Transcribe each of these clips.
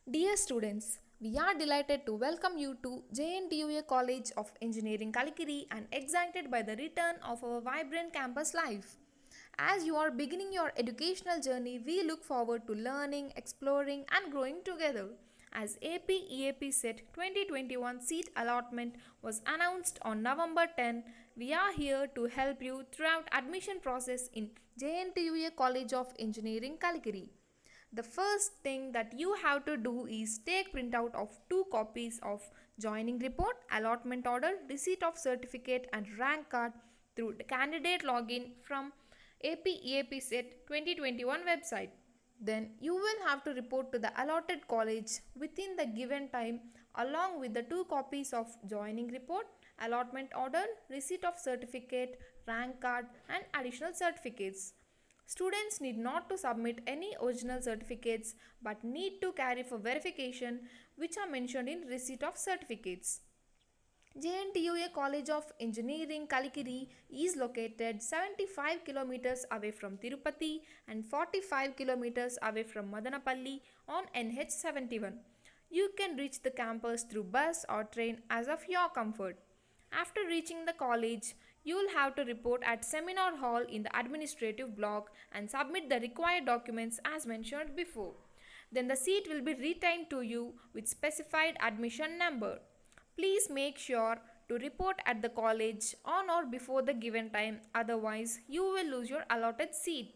Dear students, we are delighted to welcome you to JNTUA College of Engineering Kalikiri and excited by the return of our vibrant campus life. As you are beginning your educational journey, we look forward to learning, exploring, and growing together. As AP EAP SET 2021 seat allotment was announced on November 10, we are here to help you throughout admission process in JNTUA College of Engineering Kalikiri. The first thing that you have to do is take printout of two copies of joining report, allotment order, receipt of certificate and rank card through the candidate login from APEAP SET 2021 website. Then you will have to report to the allotted college within the given time along with the two copies of joining report, allotment order, receipt of certificate, rank card and additional certificates. Students need not to submit any original certificates but need to carry for verification which are mentioned in receipt of certificates. JNTUA College of Engineering Kalikiri is located 75 kilometers away from Tirupati and 45 kilometers away from Madanapalli on NH71. You can reach the campus through bus or train as of your comfort. After reaching the college, you will have to report at seminar hall in the administrative block and submit the required documents as mentioned before. Then the seat will be retained to you with specified admission number. Please make sure to report at the college on or before the given time, otherwise you will lose your allotted seat.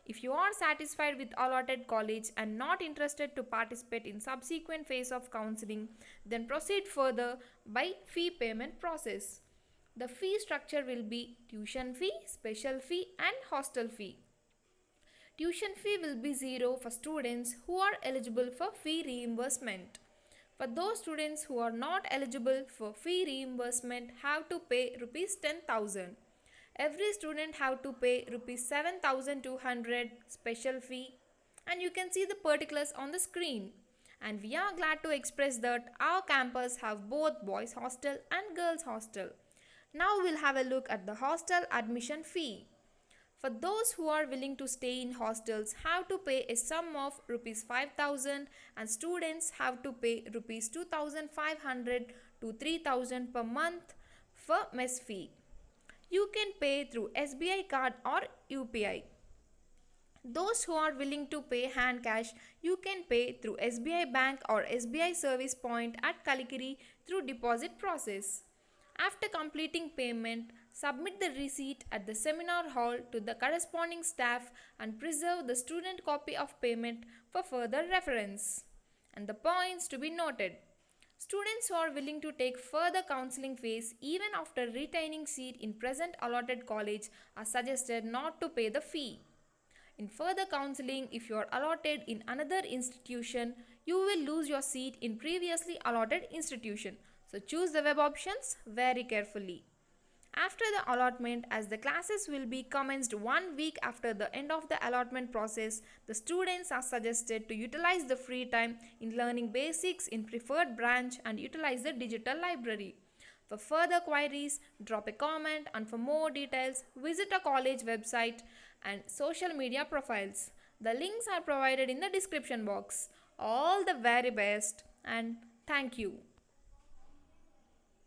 If you are satisfied with allotted college and not interested to participate in subsequent phase of counseling, then proceed further by fee payment process. The fee structure will be tuition fee, special fee and hostel fee. Tuition fee will be zero for students who are eligible for fee reimbursement. For those students who are not eligible for fee reimbursement have to pay rupees 10,000. Every student have to pay rupees 7,200 special fee and you can see the particulars on the screen. And we are glad to express that our campus have both boys hostel and girls hostel. Now we'll have a look at the hostel admission fee. For those who are willing to stay in hostels have to pay a sum of rupees 5,000 and students have to pay rupees 2,500 to 3,000 per month for mess fee. You can pay through SBI card or UPI. Those who are willing to pay hand cash, you can pay through SBI Bank or SBI Service Point at Kalikiri through deposit process. After completing payment, submit the receipt at the seminar hall to the corresponding staff and preserve the student copy of payment for further reference. And the points to be noted. Students who are willing to take further counseling phase even after retaining seat in present allotted college are suggested not to pay the fee. In further counseling, if you are allotted in another institution, you will lose your seat in previously allotted institution. So choose the web options very carefully. After the allotment, as the classes will be commenced 1 week after the end of the allotment process, the students are suggested to utilize the free time in learning basics in preferred branch and utilize the digital library. For further queries, drop a comment, and for more details, visit a college website and social media profiles. The links are provided in the description box. All the very best and thank you.